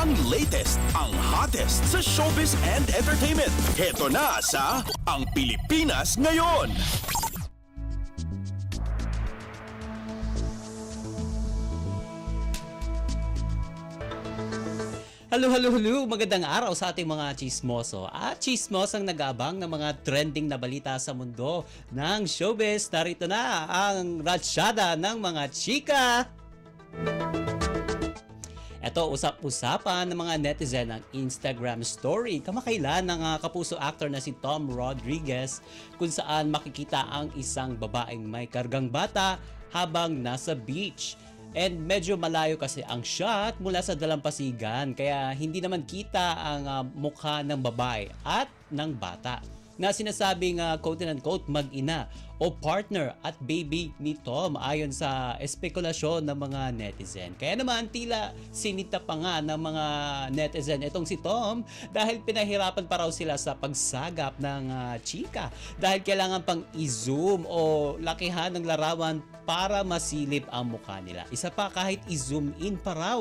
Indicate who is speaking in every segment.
Speaker 1: Ang latest, ang hottest sa showbiz and entertainment. Heto na sa Ang Pilipinas Ngayon.
Speaker 2: Hello. Magandang araw sa ating mga chismoso at chismosang nag-aabang ng mga trending na balita sa mundo ng showbiz. Narito na ang ratsyada ng mga chika. Ito, usap-usapan ng mga netizen ang Instagram story kamakailan ng kapuso actor na si Tom Rodriguez kung saan makikita ang isang babaeng may kargang bata habang nasa beach. And medyo malayo kasi ang shot mula sa dalampasigan kaya hindi naman kita ang mukha ng babae at ng bata na sinasabing quote-unquote mag-ina o partner at baby ni Tom ayon sa espekulasyon ng mga netizen. Kaya naman tila sinita pa nga ng mga netizen itong si Tom dahil pinahirapan pa raw sila sa pagsagap ng chika dahil kailangan pang i-zoom o lakihan ng larawan para masilip ang mukha nila. Isa pa, kahit i-zoom in pa raw,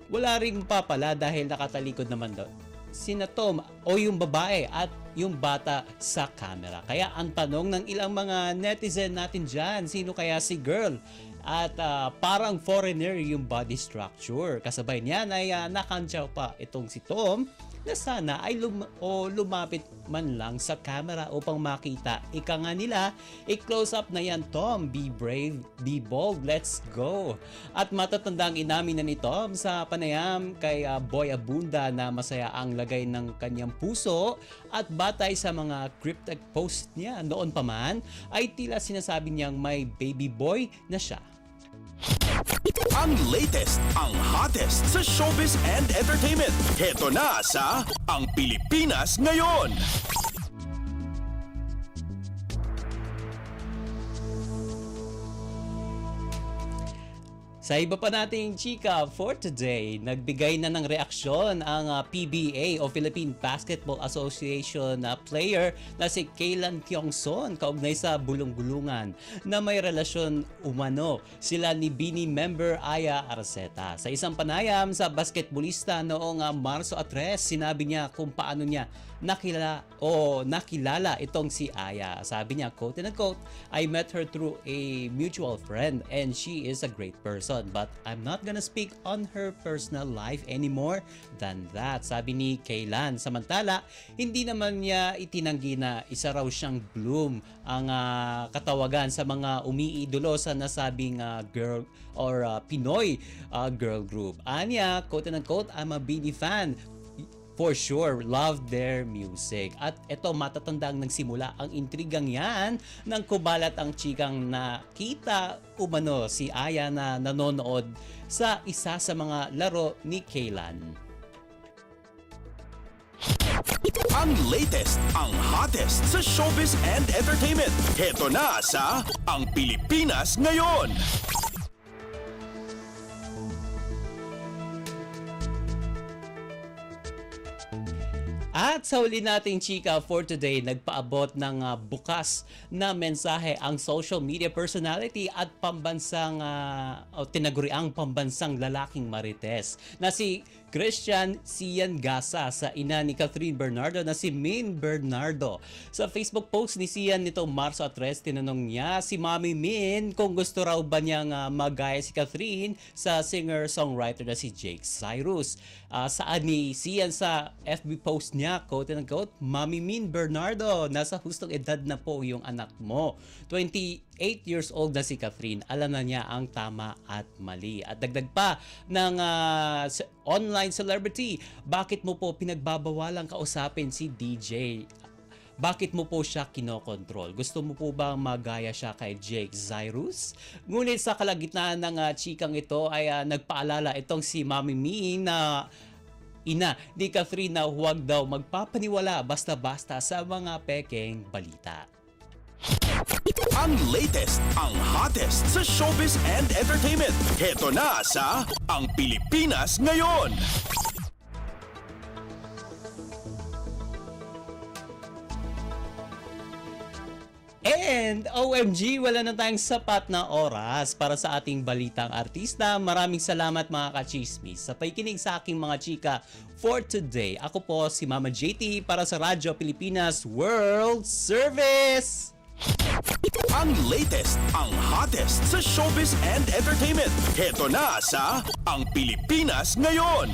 Speaker 2: wala ring papala dahil nakatalikod naman daw sina Tom o yung babae at yung bata sa camera. Kaya ang tanong ng ilang mga netizen natin dyan, sino kaya si girl? At parang foreigner yung body structure. Kasabay niyan ay nakantsaw pa itong si Tom na sana ay lumapit man lang sa camera upang makita. Ika nga nila, i-close up na yan Tom, be brave, be bold, let's go. At matatandang inamin na ni Tom sa panayam kay Boy Abunda na masaya ang lagay ng kanyang puso at batay sa mga cryptic post niya noon pa man ay tila sinasabi niyang may baby boy na siya.
Speaker 1: Ang latest, ang hottest sa showbiz and entertainment. Heto na sa Ang Pilipinas Ngayon.
Speaker 2: Sa iba pa nating chika for today, nagbigay na ng reaksyon ang PBA o Philippine Basketball Association player na si Kaylan Kyongson kaugnay sa bulong-bulungan na may relasyon umano sila ni Bini member Aya Arceta. Sa isang panayam sa basketballista noong Marso 3, sinabi niya kung paano niya nakilala itong si Aya. Sabi niya, quote-unquote, I met her through a mutual friend and she is a great person. But I'm not gonna speak on her personal life anymore than that. Sabi ni Kaylan. Samantala, hindi naman niya itinanggi na isa raw siyang bloom ang katawagan sa mga umiidolo sa nasabing girl or Pinoy girl group. Anya, quote-unquote, I'm a Bini fan. For sure, love their music. At ito, matatandang nagsimula ang intrigang yan nang kumalat ang chikang nakita umano si Aya na nanonood sa isa sa mga laro ni Kaylan.
Speaker 1: Ang latest, ang hottest sa showbiz and entertainment. Heto na sa Ang Pilipinas Ngayon.
Speaker 2: At sa huli nating chika for today, nagpaabot ng bukas na mensahe ang social media personality at tinaguriang pambansang lalaking marites na si Christian Cian Gasa sa ina ni Catherine Bernardo na si Min Bernardo. Sa Facebook post ni Cian nitong Marso 3, tinanong niya si Mami Min kung gusto raw ba niyang magaya si Catherine sa singer-songwriter na si Jake Cyrus. Saan ni Cian sa FB post niya, quote-unquote, Mami Min Bernardo, nasa hustong edad na po yung anak mo. 28 years old na si Catherine, alam na niya ang tama at mali. At dagdag pa ng online celebrity, bakit mo po pinagbabawalang kausapin si DJ? Bakit mo po siya kinokontrol? Gusto mo po bang magaya siya kay Jake Cyrus? Ngunit sa kalagitnaan ng chikang ito ay nagpaalala itong si Mami Min na ina ni Catherine na huwag daw magpapaniwala basta-basta sa mga pekeng balita.
Speaker 1: Ang latest, ang hottest sa showbiz and entertainment. Heto na sa Ang Pilipinas Ngayon.
Speaker 2: And OMG, wala na tayong sapat na oras para sa ating balitang artista. Maraming salamat mga ka-chismis sa pakikinig sa aking mga chika for today. Ako po si Mama JT para sa Radyo Pilipinas World Service!
Speaker 1: Ang latest, ang hottest sa showbiz and entertainment. Heto na sa Ang Pilipinas Ngayon.